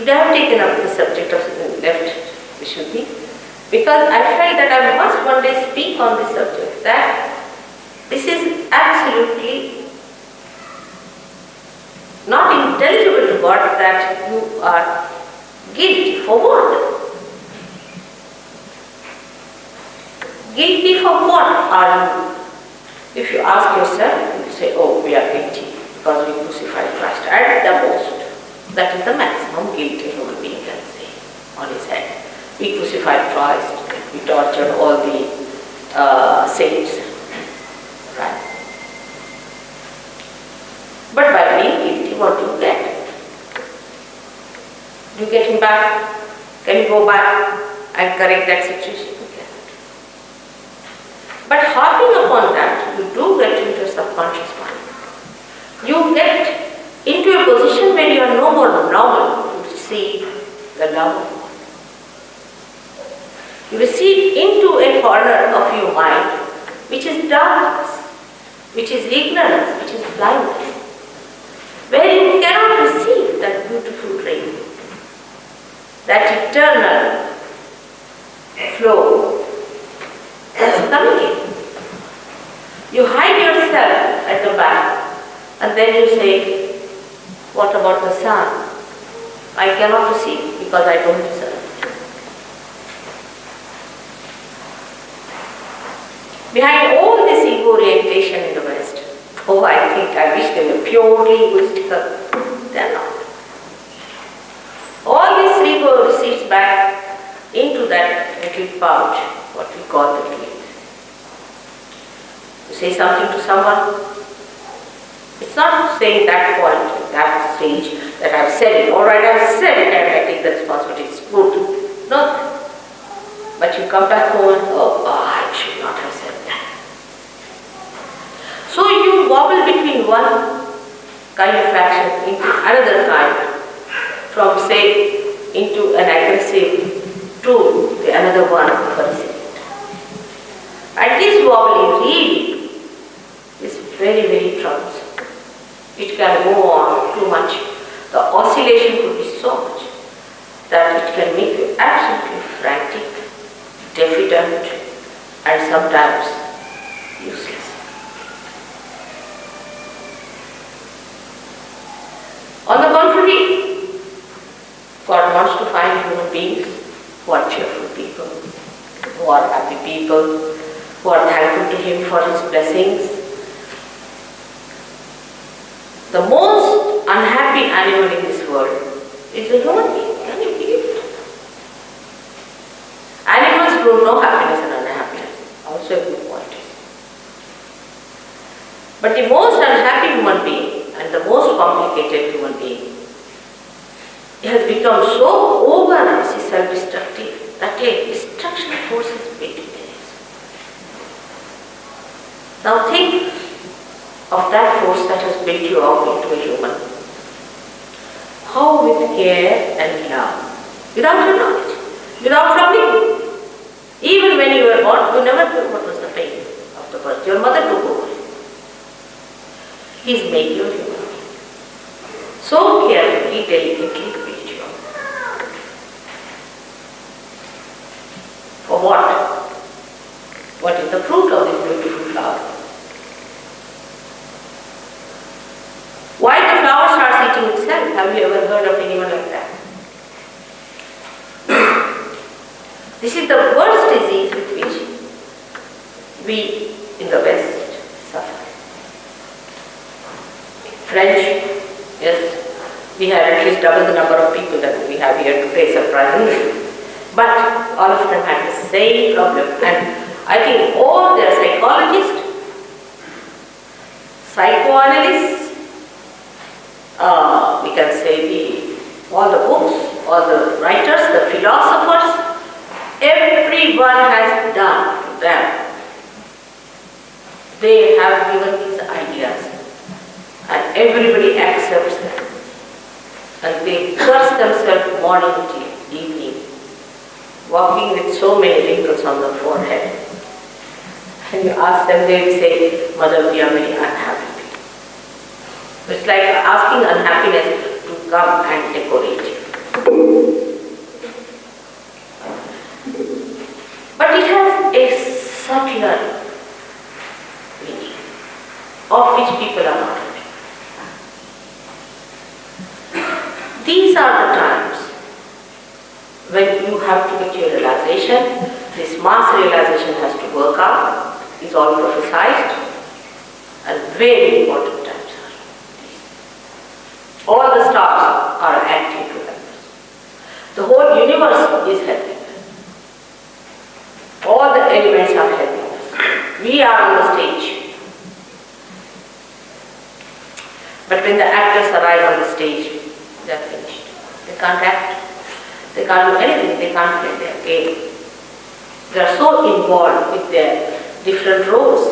Today I have taken up the subject of left Vishuddhi because I felt that I must one day speak on this subject, that this is absolutely not intelligible to God, that you are guilty for what? Guilty for what are you? If you ask yourself, you say, oh, we are guilty because we crucified Christ. At the most, that is the maximum guilt a human being can say on his head. We crucified Christ, we tortured all the saints. Right? But by being guilty, what do you get? Do you get him back? Can you go back and correct that situation? But harping upon that, you do get into a subconscious mind. You get into a position where you are no more normal to receive the love of God. You receive into a corner of your mind which is darkness, which is ignorance, which is blindness, where you cannot receive that beautiful rain, that eternal flow that's coming in. You hide yourself at the back and then you say, what about the sun? I cannot receive because I don't deserve it. Behind all this ego orientation in the West, oh, I wish they were purely egoistical. They are not. All this ego recedes back into that little pouch, what we call the dream. You say something to someone, it's not saying that point, that stage, that I've said it, alright, I've said it and I take the responsibility, it's good. No. But you come back home and, oh, I should not have said that. So you wobble between one kind of action into another kind, from say, into an aggressive to the another one for receipt. And this wobbling really is very, very troublesome. It can go on too much. The oscillation could be so much that it can make you absolutely frantic, diffident, and sometimes useless. On the contrary, God wants to find human beings who are cheerful people, who are happy people, who are thankful to Him for His blessings. The most unhappy animal in this world is a human being. Can you believe it? Animals don't know happiness and unhappiness. Also a good point. But the most unhappy human being and the most complicated human being has become so over self-destructive that a destruction force is built in it. Now think of that force that has built you up into a human. How with care and love, without your knowledge, without troubling. Even when you were born, you never knew what was the pain of the birth. Your mother took over. He's made you a human being. So carefully, delicately built you up. For what? What is the fruit of this beautiful flower? Why the flower starts eating itself? Have you ever heard of anyone like that? This is the worst disease with which we in the West suffer. French, yes, we have at least double the number of people that we have here today, surprisingly. But all of them had the same problem, and I think all their psychologists, psychoanalysts, we can say all the books, all the writers, the philosophers, everyone has done to them. They have given these ideas and everybody accepts them. And they curse themselves morning till evening, walking with so many wrinkles on the forehead. And you ask them, they will say, Mother, we are very unhappy. It's like asking unhappiness to come and decorate you. But it has a subtler meaning, of which people are not aware. These are the times when you have to get your realization. This mass realization has to work out, is all prophesied, and very important times are these. All the stars are acting to help us. The whole universe is helping us. All the elements are helping us. We are on the stage. But when the actors arrive on the stage, they are finished. They can't act. They can't do anything. They can't play their game. They are so involved with their different roles.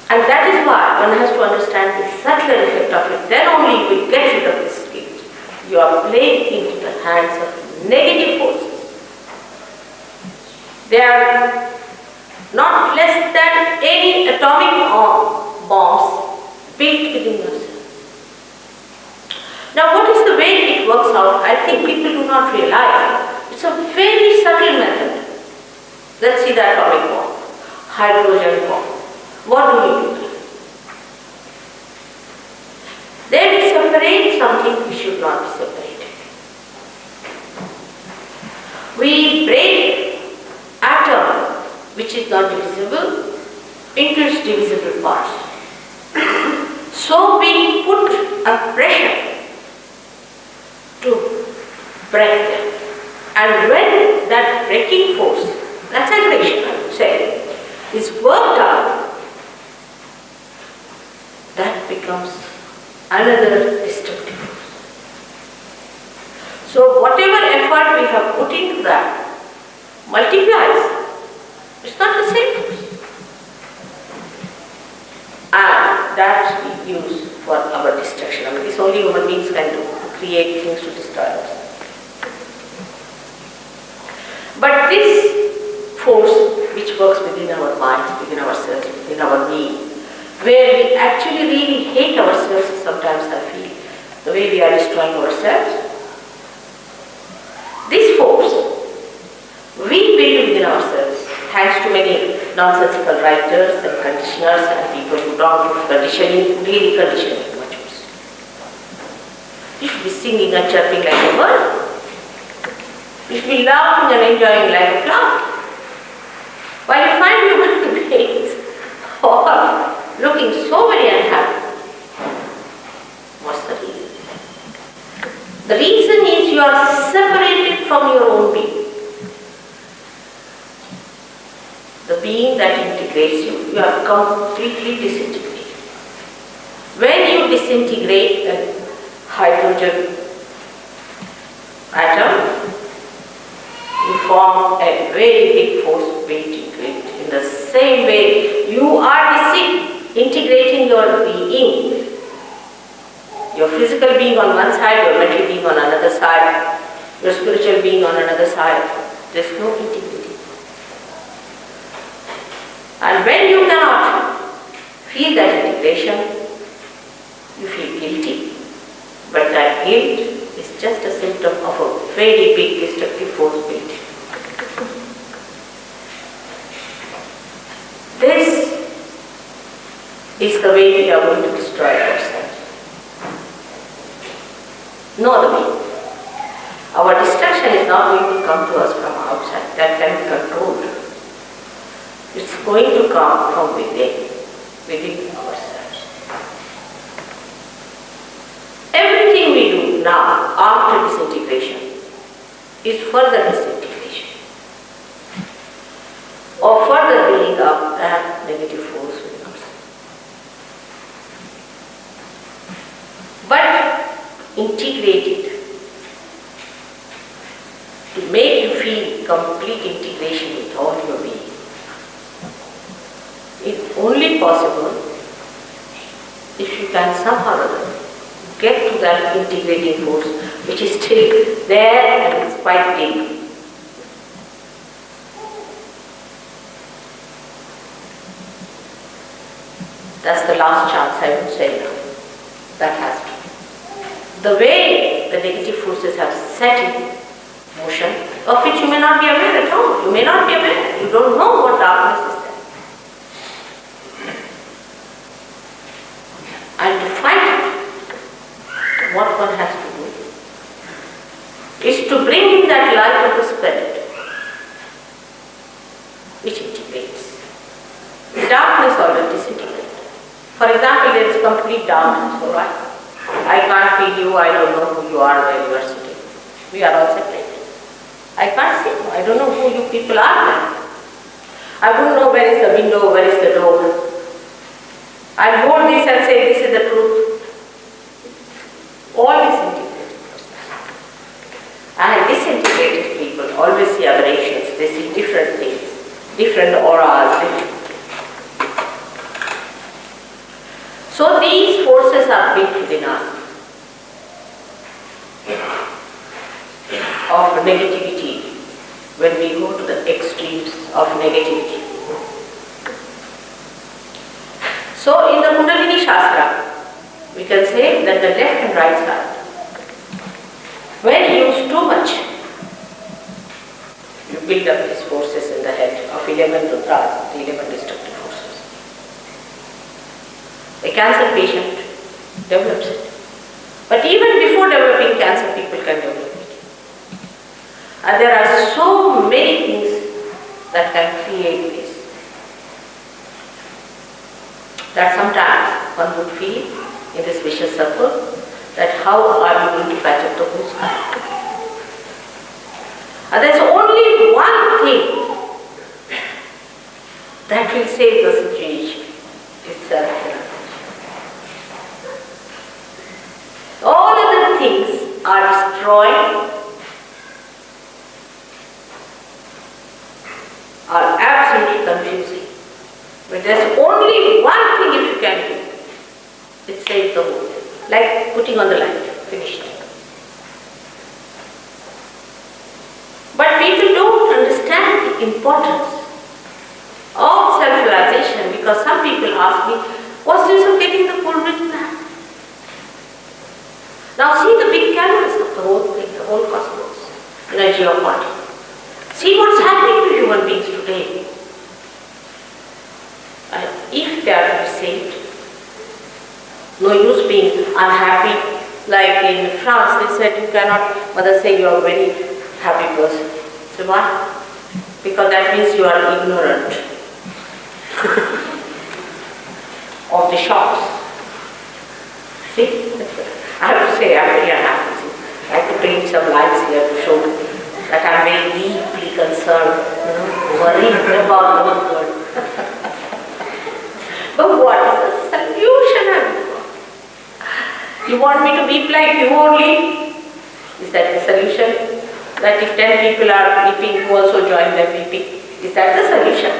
And that is why one has to understand the subtler effect of it. Then only you will get rid of this guilt. You are playing into the hands of negative forces. They are not less than any atomic bombs built within yourself. Now, what is the way it works out? I think people do not realize. It's a very subtle method. Let's see the atomic bomb, hydrogen bomb. What do? They will separate something which should not be separated. We break atom, which is not divisible, into its divisible parts. So we put a pressure to break them. And when that breaking force, that's aggression I would say, is worked out, that becomes another destructive force. So whatever effort we have put into that multiplies. It's not the same force. And that we use for our destruction. I mean, this only human beings can do, to create things to destroy us. But this force which works within our minds, within ourselves, within our being, where we actually really hate ourselves, sometimes I feel, the way we are destroying ourselves, this force we build within ourselves, thanks to many nonsensical writers and conditioners and people who don't do conditioning, really conditioning much worse. You should be singing and chirping like a bird. You should be laughing and enjoying like a flower. While you find human beings all looking so very unhappy, what's the reason? The reason is you are separated from your own being. The being that integrates you, you are completely disintegrated. When you disintegrate a hydrogen atom, you form a very big force weight into it. In the same way, you are integrating your being, your physical being on one side, your mental being on another side, your spiritual being on another side. There is no integration. And when you cannot feel that integration, you feel guilty. But that guilt is just a symptom of a very big destructive force built. This is the way we are going to destroy ourselves. No other way. Our destruction is not going to come to us from outside. That can be controlled. It's going to come from within ourselves. Everything we do now after disintegration is further disintegration or further building up that negative force within us. But integrated to make you feel complete integration with all your being. It's only possible if you can somehow or other get to that integrating force which is still there and it's quite deep. That's the last chance I would say now. That has to be. the way the negative forces have set in motion, of which you may not be aware at all. You may not be aware. You don't know what darkness is there. And to fight it, what one has to do is to bring in that light of the Spirit, which integrates. The darkness already disintegrates. For example, there is complete darkness, alright? I can't feel you, I don't know who you are, where you are sitting. We are all separated. I can't see you, I don't know who you people are now. I wouldn't know where is the window, where is the door. I'll hold this and say this is the truth. All disintegrated process. And disintegrated people always see aberrations, they see different things, different auras, different. So these forces are built within us of negativity when we go to the extremes of negativity. So in the Kundalini Shastra, we can say that the left and right side, when used too much, you build up these forces in the head of 11 rudras, the 11 destructive forces. A cancer patient develops it. But even before developing cancer, people can develop it. And there are so many things that can create this, that sometimes one would feel in this vicious circle that how are we going to patch up the whole sky? And there's only one thing that will save the situation, is self-realization. All other things are destroying, are absolutely confusing. But there's only one thing if you can do, it saves the whole. Like putting on the light, finished. But people don't understand the importance of self-realization, because some people ask me, what's the use of getting the full rich man? Now see the big canvas of the whole thing, the whole cosmos, energy of body. See what's happening to human beings today. If they are to be saved, no use being unhappy. Like in France, they said you cannot, mother say you are a very happy person. So why? Because that means you are ignorant of the shocks. See? I have to say I am very unhappy. I have to bring some lights here to show that I am very deeply concerned, worried about the world. But what is the solution? You want me to weep like you only? Is that the solution? That if 10 people are weeping, you also join them weeping. Is that the solution?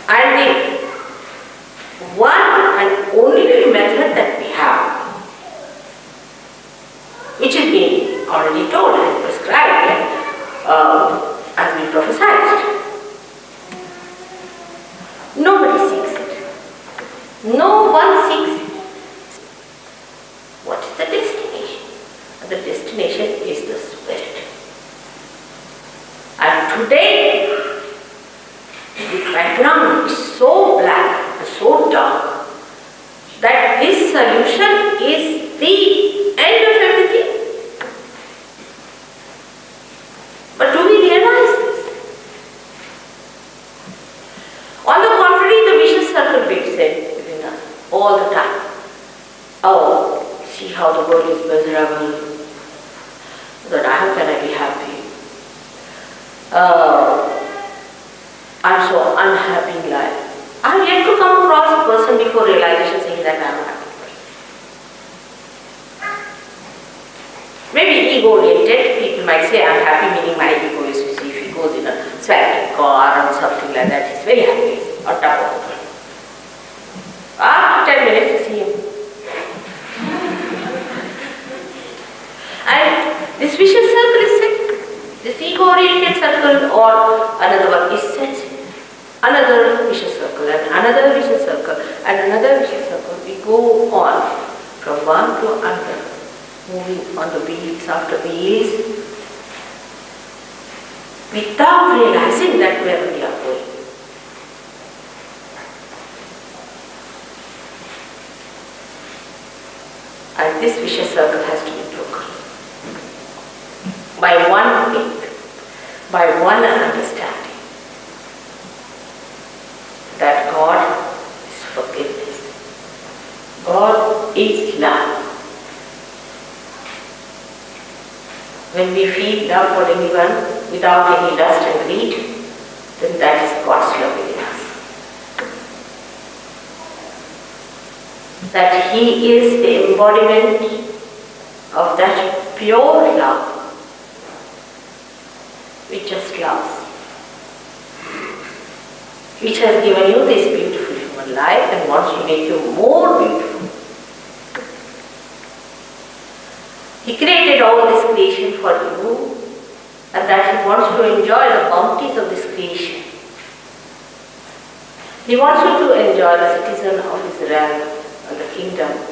And the one and only method that we have, which is being already told and prescribed as we prophesied. Nobody seeks it. No one seeks it. What is the destination? The destination is the Spirit. And today, the background is so black and so dark that this solution is the end of everything. But do we realize this? On the contrary, the vicious circle builds in within us all the time. Oh, see how the world is miserable. That how can I be happy? I'm so unhappy in life. I have yet to come across a person before realization saying that I am a happy person. Maybe ego-oriented, people might say I am happy, meaning my ego is, you see, if he goes in a swanky car or something like that, he's very happy on top of the world. After 10 minutes, you see him. And this vicious circle is set. This ego-oriented circle or another one is sensitive. another vicious circle and another vicious circle and another vicious circle. We go on from one to another, moving on the wheels after wheels, without realizing that where we are going. And this vicious circle has to be broken by one faith, by one understanding that God is forgiveness. God is love. When we feel love for anyone without any lust and greed, then that is God's love in us. That He is the embodiment of that pure love which just loves, which has given you this beautiful human life and wants to make you more beautiful. He created all this creation for you, and that He wants to enjoy the bounties of this creation. He wants you to enjoy the citizen of His realm and the kingdom